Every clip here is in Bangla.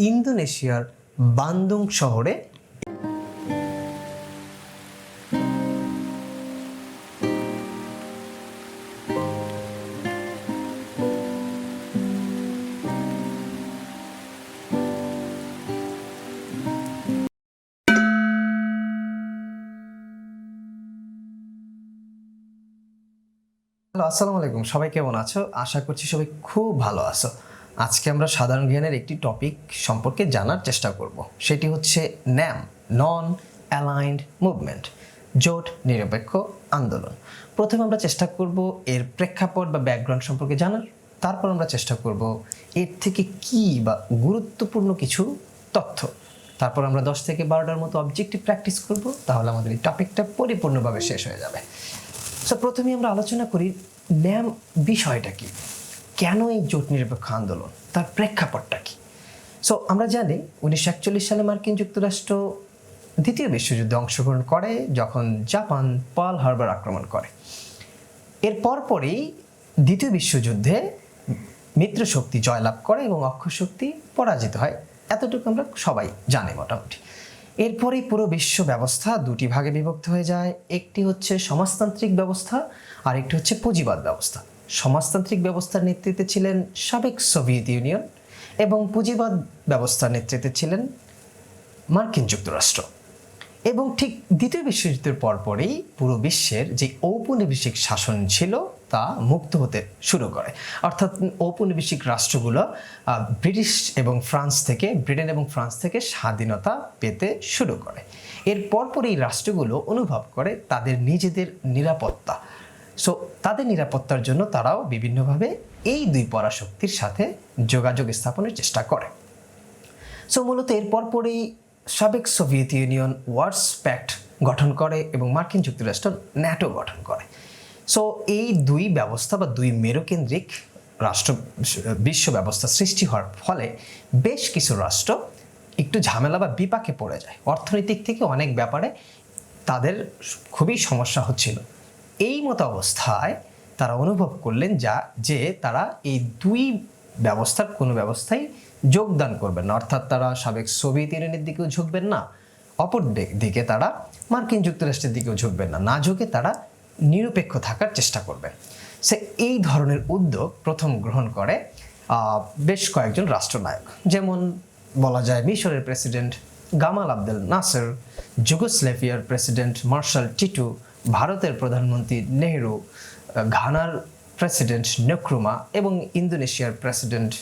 ইন্দোনেশিয়ার বান্দুং শহরে হ্যালো, আসসালামু আলাইকুম। সবাই কেমন আছো? আশা করছি সবাই খুব ভালো আছো। আজকে আমরা সাধারণ জ্ঞানের একটি টপিক সম্পর্কে জানার চেষ্টা করব। সেটি হচ্ছে ন্যাম, নন অ্যালাইন্ড মুভমেন্ট, জোট নিরপেক্ষ আন্দোলন। প্রথমে আমরা চেষ্টা করব এর প্রেক্ষাপট বা ব্যাকগ্রাউন্ড সম্পর্কে জানার। তারপর আমরা চেষ্টা করব এর থেকে কি বা গুরুত্বপূর্ণ কিছু তথ্য। তারপর আমরা 10 থেকে 12টার মতো অবজেক্টিভ প্র্যাকটিস করব। তাহলে আমাদের এই টপিকটা পরিপূর্ণভাবে শেষ হয়ে যাবে। সো প্রথমে আমরা আলোচনা করি ন্যাম বিষয়টা কি, কেন এই জোট নিরপেক্ষ আন্দোলন, তার প্রেক্ষাপটটা কি। সো আমরা জানি 1941 সালে মার্কিন যুক্তরাষ্ট্র দ্বিতীয় বিশ্বযুদ্ধে অংশগ্রহণ করে, যখন জাপান পার্ল হারবার আক্রমণ করে। এর পরপরই দ্বিতীয় বিশ্বযুদ্ধে মিত্রশক্তি জয়লাভ করে এবং অক্ষশক্তি পরাজিত হয়। এতটুকু আমরা সবাই জানি মোটামুটি। এরপরেই পুরো বিশ্ব ব্যবস্থা দুটি ভাগে বিভক্ত হয়ে যায়। একটি হচ্ছে সমাজতান্ত্রিক ব্যবস্থা আর একটি হচ্ছে পুঁজিবাদ ব্যবস্থা। সমাজতান্ত্রিক ব্যবস্থার নেতৃত্বে ছিলেন সাবেক সোভিয়েত ইউনিয়ন এবং পুঁজিবাদ ব্যবস্থার নেতৃত্বে ছিলেন মার্কিন যুক্তরাষ্ট্র। এবং ঠিক দ্বিতীয় বিশ্বযুদ্ধের পরপরই পুরো বিশ্বের যে ঔপনিবেশিক শাসন ছিল তা মুক্ত হতে শুরু করে। অর্থাৎ ঔপনিবেশিক রাষ্ট্রগুলো ব্রিটেন এবং ফ্রান্স থেকে স্বাধীনতা পেতে শুরু করে। এর পরপর এই রাষ্ট্রগুলো অনুভব করে তাদের নিজেদের নিরাপত্তা। সো তাদের নিরাপত্তার জন্য তারাও বিভিন্নভাবে এই দুই পরাশক্তির সাথে যোগাযোগ স্থাপনের চেষ্টা করে। সো মূলত এর পরপরই সাবেক সোভিয়েত ইউনিয়ন ওয়ার্স প্যাক্ট গঠন করে এবং মার্কিন যুক্তরাষ্ট্র ন্যাটো গঠন করে। সো এই দুই ব্যবস্থা বা দুই মেরুকেন্দ্রিক রাষ্ট্র বিশ্ব ব্যবস্থা সৃষ্টি হওয়ার ফলে বেশ কিছু রাষ্ট্র একটু ঝামেলা বা বিপাকে পড়ে যায়। অর্থনৈতিক থেকে অনেক ব্যাপারে তাদের খুবই সমস্যা হচ্ছিল। এই মতো অবস্থায় তারা অনুভব করলেন যে তারা এই দুই ব্যবস্থার কোনো ব্যবস্থায় যোগদান করবেন না। অর্থাৎ তারা সাবেক সোভিয়েত ইউনিয়নের দিকেও ঝুঁকবেন না, অপর দিকে তারা মার্কিন যুক্তরাষ্ট্রের দিকেও ঝুঁকবেন না, না ঝুঁকে তারা নিরপেক্ষ থাকার চেষ্টা করবেন। সে এই ধরনের উদ্যোগ প্রথম গ্রহণ করে বেশ কয়েকজন রাষ্ট্রনায়ক, যেমন বলা যায় মিশরের প্রেসিডেন্ট গামাল আবদেল নাসের, যুগোস্লাভিয়ার প্রেসিডেন্ট মার্শাল টিটু, ভারতের প্রধানমন্ত্রী নেহরু, ঘানার প্রেসিডেন্ট নক্রুমা এবং ইন্দোনেশিয়ার প্রেসিডেন্ট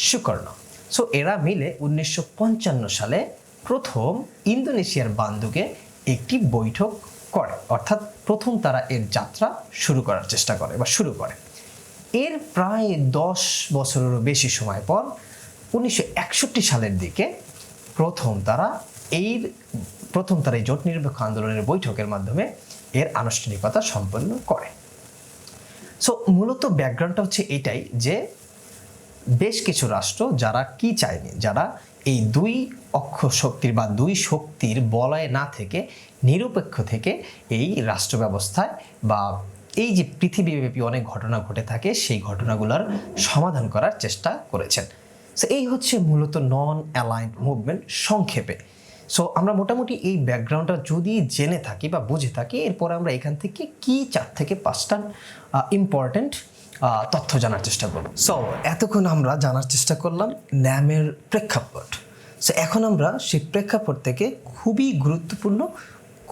সুকর্ণ। সো এরা মিলে 1955 সালে প্রথম ইন্দোনেশিয়ার বান্দুকে একটি বৈঠক করে। অর্থাৎ প্রথম তারা এর যাত্রা শুরু করার চেষ্টা করে বা শুরু করে। এর প্রায় 10 বছরেরও বেশি সময় পর 1961 সালের দিকে প্রথম তারা এই জোট নিরপেক্ষ আন্দোলনের বৈঠকের মাধ্যমে এর আনুষ্ঠানিকতা সম্পন্ন করে। সো মূলত ব্যাকগ্রাউন্ডটা হচ্ছে এটাই যে বেশ কিছু রাষ্ট্র যারা কি চায়নি, যারা এই দুই অক্ষ শক্তির বা দুই শক্তির বলয়ে না থেকে নিরপেক্ষ থেকে এই রাষ্ট্র ব্যবস্থায় বা এই যে পৃথিবীব্যাপী অনেক ঘটনা ঘটে থাকে সেই ঘটনাগুলোর সমাধান করার চেষ্টা করেছেন। সো এই হচ্ছে মূলত নন অ্যালাইন্ড মুভমেন্ট সংক্ষেপে। সো আমরা মোটামুটি এই ব্যাকগ্রাউন্ডটা যদি জেনে থাকি বা বুঝে থাকি, এরপর আমরা এখান থেকে কি 4 থেকে 5টা ইম্পর্টেন্ট তথ্য জানার চেষ্টা করব। সো এতক্ষণ আমরা জানার চেষ্টা করলাম ন্যামের প্রেক্ষাপট। সো এখন আমরা সেই প্রেক্ষাপট থেকে খুবই গুরুত্বপূর্ণ,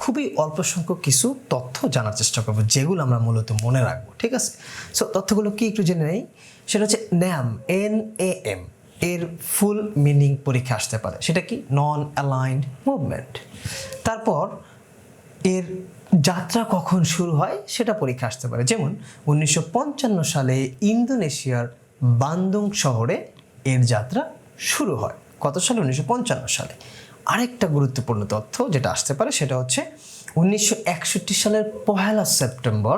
খুবই অল্প সংখ্যক কিছু তথ্য জানার চেষ্টা করব, যেগুলো আমরা মূলত মনে রাখবো। ঠিক আছে? সো তথ্যগুলো কি একটু জেনে নেই। সেটা হচ্ছে ন্যাম, NAM এর ফুল মিনিং পরীক্ষা আসতে পারে। সেটা কি? নন অ্যালাইন্ড মুভমেন্ট। তারপর এর যাত্রা কখন শুরু হয় সেটা পরীক্ষা আসতে পারে। যেমন 1955 সালে ইন্দোনেশিয়ার বান্দুং শহরে এর যাত্রা শুরু হয়। কত সালে? 1955 সালে। আরেকটা গুরুত্বপূর্ণ তথ্য যেটা আসতে পারে সেটা হচ্ছে 1961 সালের 1 সেপ্টেম্বর,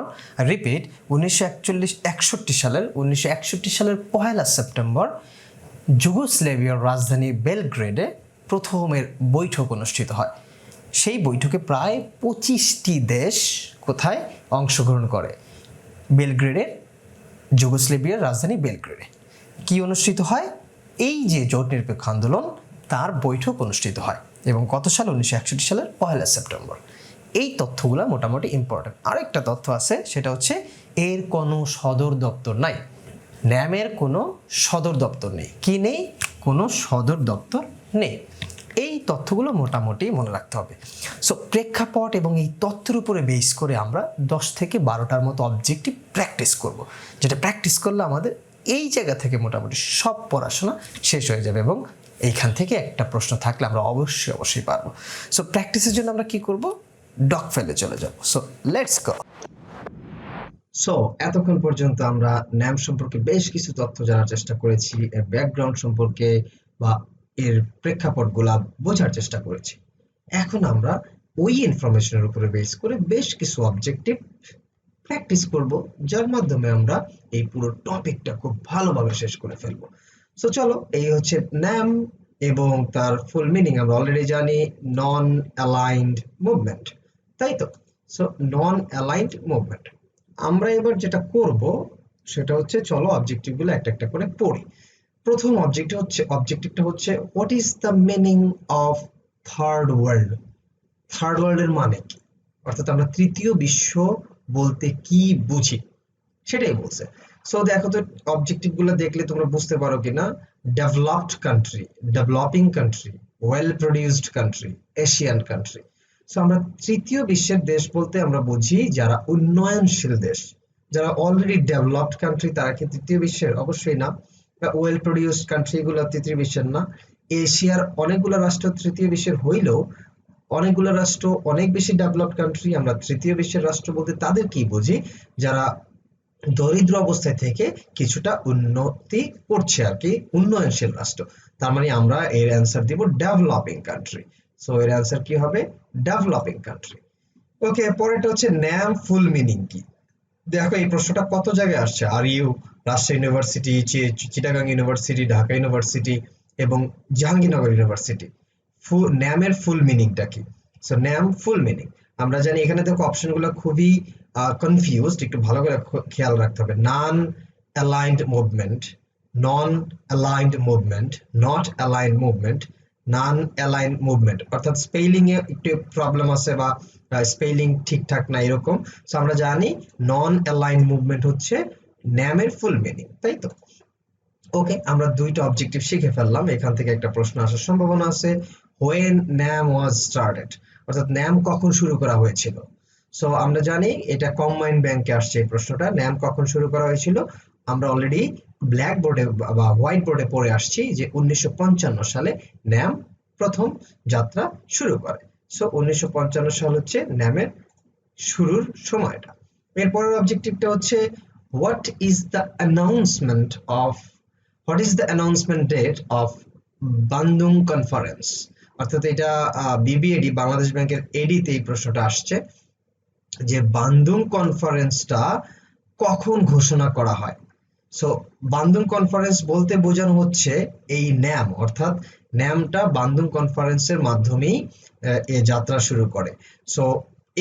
রিপিট 1961 সালের 1 সেপ্টেম্বর যুগোস্লাভিয়ার রাজধানী বেলগ্রেডে প্রথমের বৈঠক অনুষ্ঠিত হয়। সেই বৈঠকে প্রায় 25টি দেশ কোথায় অংশগ্রহণ করে? বেলগ্রেডের, যুগোস্লাভিয়ার রাজধানী বেলগ্রেডে। কি অনুষ্ঠিত হয়? এই যে জোট নিরপেক্ষ আন্দোলন তার বৈঠক অনুষ্ঠিত হয় এবং কত সাল 1961 সালের 1 সেপ্টেম্বর। এই তথ্যগুলো মোটামুটি ইম্পর্টেন্ট। আরেকটা তথ্য আছে, সেটা হচ্ছে এর কোনো সদর দপ্তর নাই। ন্যামের কোনো সদর দপ্তর নেই। কি নেই? কোনো সদর দপ্তর নেই। এই তথ্যগুলো মোটামুটি মনে রাখতে হবে। সো প্রেক্ষাপট এবং এই তথ্যের উপরে বেস করে আমরা 10 থেকে 12টার মতো অবজেক্টিভ প্র্যাকটিস করব, যেটা প্র্যাকটিস করলে আমাদের এই জায়গা থেকে মোটামুটি সব পড়াশোনা শেষ হয়ে যাবে এবং এইখান থেকে একটা প্রশ্ন থাকলে আমরা অবশ্যই পারবো। সো প্র্যাকটিসের জন্য আমরা কি করব? ডক ফেলে চলে যাব। So let's go. সো এতক্ষণ পর্যন্ত আমরা ন্যাম সম্পর্কে বেশ কিছু তথ্য জানার চেষ্টা করেছি, এর ব্যাকগ্রাউন্ড সম্পর্কে বা এর প্রেক্ষাপটগুলা বোঝার চেষ্টা করেছি। এখন আমরা ওই ইনফরমেশনের উপরে বেস করে বেশ কিছু অবজেক্টিভ প্র্যাকটিস করব, যার মাধ্যমে আমরা এই পুরো টপিকটা খুব ভালোভাবে শেষ করে ফেলবো। সো চলো, এই হচ্ছে ন্যাম এবং তার ফুল মিনিং আমরা অলরেডি জানি, নন অ্যালাইনড মুভমেন্ট, তাই তো? সো নন অ্যালাইনড মুভমেন্ট আমরা এবার যেটা করব সেটা হচ্ছে, চলো অবজেক্টিভগুলো একটা একটা করে পড়ি। প্রথম অবজেক্টিভটা হচ্ছে what is the meaning of third world? Third ওয়ার্ল্ডের মানে কি, অর্থাৎ আমরা তৃতীয় বিশ্ব বলতে কি বুঝি সেটাই বলছে। সো দেখো তো অবজেক্টিভগুলো দেখলে তোমরা বুঝতে পারো কিনা। Developed country, developing country, well produced country, Asian country. So আমরা তৃতীয় বিশ্বের দেশ বলতে আমরা বুঝি যারা উন্নয়নশীল দেশ, যারা অলরেডি ডেভেলপড কান্ট্রি তারা কি তৃতীয় বিশ্বের? অবশ্যই না। ওয়েল প্রডিউসড কান্ট্রি গুলো তৃতীয় বিশ্বের না। এশিয়ার অনেকগুলো রাষ্ট্র তৃতীয় বিশ্বের হইলেও অনেকগুলো রাষ্ট্র অনেক বেশি ডেভেলপড কান্ট্রি। আমরা তৃতীয় বিশ্বের রাষ্ট্র বলতে তাদের কি বুঝি? যারা দরিদ্র অবস্থায় থেকে কিছুটা উন্নতি করছে আর কি, উন্নয়নশীল রাষ্ট্র। তার মানে আমরা এর অ্যান্সার দিব ডেভেলপিং কান্ট্রি। সো এর অ্যান্সার কি হবে? Developing country. ওকে, পরেরটা হচ্ছে ন্যাম ফুল মিনিং কি? দেখো এই প্রশ্নটা কত জায়গায় আসছে, R U, Rajshahi University, Chittagong University, Dhaka University এবং জাহাঙ্গীরনগর ইউনিভার্সিটি। ন্যামের ফুল মিনিংটা কি? সো ন্যাম ফুল মিনিং আমরা জানি। এখানে দেখো অপশনগুলো খুবই কনফিউজড, একটু ভালো করে খেয়াল রাখতে হবে। Non aligned movement, non aligned movement, not aligned movement, non align movement, অর্থাৎ স্পেলিং এ একটু প্রবলেম আছে বা স্পেলিং ঠিকঠাক না এরকম। সো আমরা জানি নন অ্যালাইন মুভমেন্ট হচ্ছে ন্যামের ফুল মিনিং, তাই তো? ওকে, আমরা দুইটা অবজেক্টিভ শিখে ফেললাম। এখান থেকে একটা প্রশ্ন আসার সম্ভাবনা আছে, হোয়েন ন্যাম ওয়াজ স্টার্টেড, অর্থাৎ ন্যাম কখন শুরু করা হয়েছিল। সো আমরা জানি এটা কম্বাইন্ড ব্যাংকে আসছে এই প্রশ্নটা, ন্যাম কখন শুরু করা হয়েছিল। আমরা অলরেডি ব্ল্যাক বোর্ডে বা হোয়াইট বোর্ডে পড়ে আসছি যে 1955 সালে ন্যাম প্রথম যাত্রা শুরু করে। সো 1955 সাল হচ্ছে ন্যামের শুরুর সময়টা। এরপরের অবজেক্টিভটা হচ্ছে what is the announcement of, what is the announcement date of Bandung conference, অর্থাৎ এটা বিবিএডি বাংলাদেশ ব্যাংকের এডিতে এই প্রশ্নটা আসছে যে বান্দুং কনফারেন্সটা কখন ঘোষণা করা হয়। সো বান্দুং কনফারেন্স বলতে বোঝানো হচ্ছে এই ন্যাম, অর্থাৎ ন্যামটা বান্দুং কনফারেন্সের মাধ্যমেই এ যাত্রা শুরু করে। সো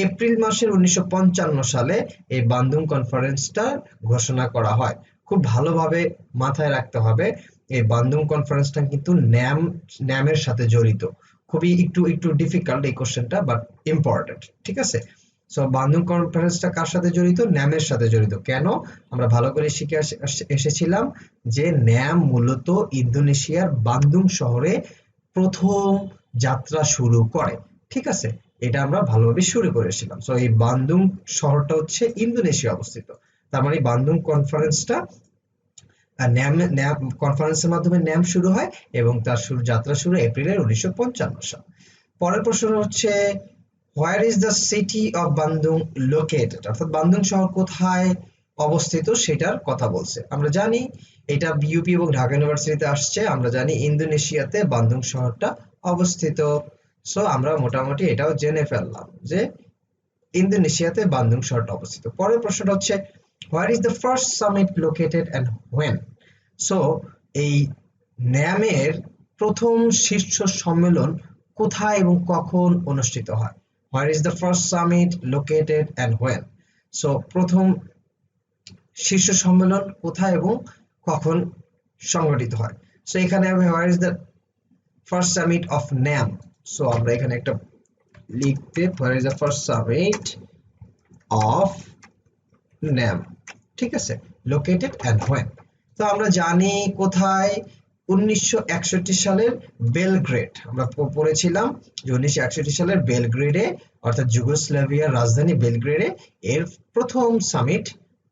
এপ্রিল মাসের 1955 সালে এই বান্দুং কনফারেন্সটা ঘোষণা করা হয়। খুব ভালোভাবে মাথায় রাখতে হবে এই বান্দুং কনফারেন্সটা কিন্তু ন্যামের সাথে জড়িত। খুবই একটু ডিফিকাল্ট এই কোশ্চেনটা, বাট ইম্পর্টেন্ট, ঠিক আছে? সো বান্দুং কনফারেন্সটা কার সাথে জড়িত? ন্যামের সাথে জড়িত। কেন? আমরা ভালো করে শিখে এসেছিলাম যে ন্যাম মূলত ইন্দোনেশিয়ার বান্দুং শহরে প্রথম যাত্রা শুরু করে, ঠিক আছে? এটা আমরা ভালোভাবে শুরু করেছিলাম। সো এই বান্দুং শহরটা হচ্ছে ইন্দোনেশিয়া অবস্থিত। তার মানে বান্দুং কনফারেন্সটা ন্যাম কনফারেন্সের মাধ্যমে ন্যাম শুরু হয় এবং তার যাত্রা শুরু এপ্রিলের 1955 সাল। পরের প্রশ্ন হচ্ছে where is the city of Bandung located, অর্থাৎ বান্দুং শহর কোথায় অবস্থিত সেটার কথা বলছে। আমরা জানি এটা বিইউপি এবং ঢাকা ইউনিভার্সিটিতে আসছে। আমরা জানি ইন্দোনেশিয়াতে বান্দুং শহরটা অবস্থিত। সো আমরা মোটামুটি এটাও জেনে ফেললাম যে ইন্দোনেশিয়াতে বান্দুং শহরটা অবস্থিত। পরের প্রশ্নটা হচ্ছে where is the first summit located and when. So এই ন্যামের প্রথম শীর্ষ সম্মেলন কোথায় এবং কখন অনুষ্ঠিত হয়? Where is the first summit located and when. So প্রথম শীর্ষ সম্মেলন কোথায় এবং কখন সংগঠিত হয়? সো এখানে হবে হোয়ার is the first summit of NAM. So আমরা এখানে একটা লিখতে হোয়ার is the first summit of NAM, ঠিক আছে, লোকেটেড অ্যান্ড হোয়েন। তো আমরা জানি কোথায়, 1961 সালের বেলগ্রেড, আমরা পড়েছিলাম যে 1961 সালের বেলগ্রেডে, অর্থাৎ যুগোস্লাভিয়ার রাজধানী বেলগ্রেডে এর প্রথম সামিট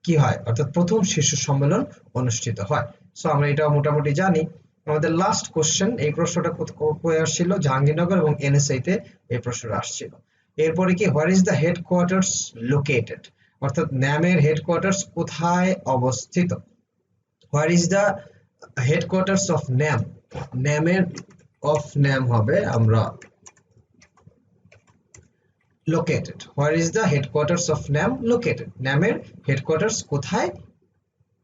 কি হয়, অর্থাৎ প্রথম শীর্ষ সম্মেলন অনুষ্ঠিত হয়। সো আমরা এটা মোটামুটি জানি। আমাদের লাস্ট কোশ্চেন, এই প্রশ্নটা কোথায় আসছিল, জাহাঙ্গীরনগর এবং এনএসআই তে এই প্রশ্নটা আসছিল। এরপরে কি, where is the headquarters located, অর্থাৎ ন্যামের হেডকোয়ার্টার্স কোথায় অবস্থিত। Where is the headquarters of NAM, ন্যামের অফ ন্যাম হবে আমরা located. Where is the headquarters of NAM located, ন্যামের হেডকোয়ার্টার্স কোথায়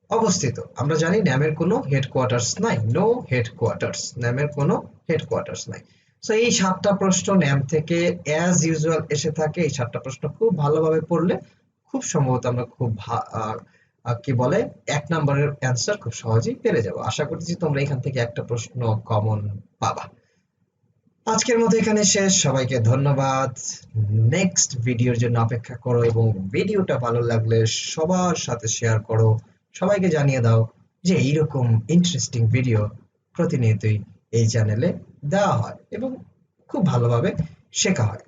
অবস্থিত। আমরা জানি ন্যামের কোনো হেডকোয়ার্টার্স নাই, নো হেডকোয়ার্টার্স, ন্যামের কোনো হেডকোয়ার্টার্স নাই। সো এই 7টা প্রশ্ন ন্যাম থেকে অ্যাজ ইউজুয়াল এসে থাকে। এই 7টা প্রশ্ন খুব ভালোভাবে পড়লে খুব সম্ভবত আমরা খুব কি বলে 1 নম্বরের অ্যান্সার খুব সহজেই পেরে যাব। আশা করতেছি তোমরা এখান থেকে একটা প্রশ্ন কমন পাবা। আজকের মতো এখানে শেষ, সবাইকে ধন্যবাদ। নেক্সট ভিডিওর জন্য অপেক্ষা করো এবং ভিডিওটা ভালো লাগলে সবার সাথে শেয়ার করো, সবাইকে জানিয়ে দাও যে এইরকম ইন্টারেস্টিং ভিডিও প্রতিনিয়তই এই চ্যানেলে দেওয়া হয় এবং খুব ভালোভাবে শেখা হয়।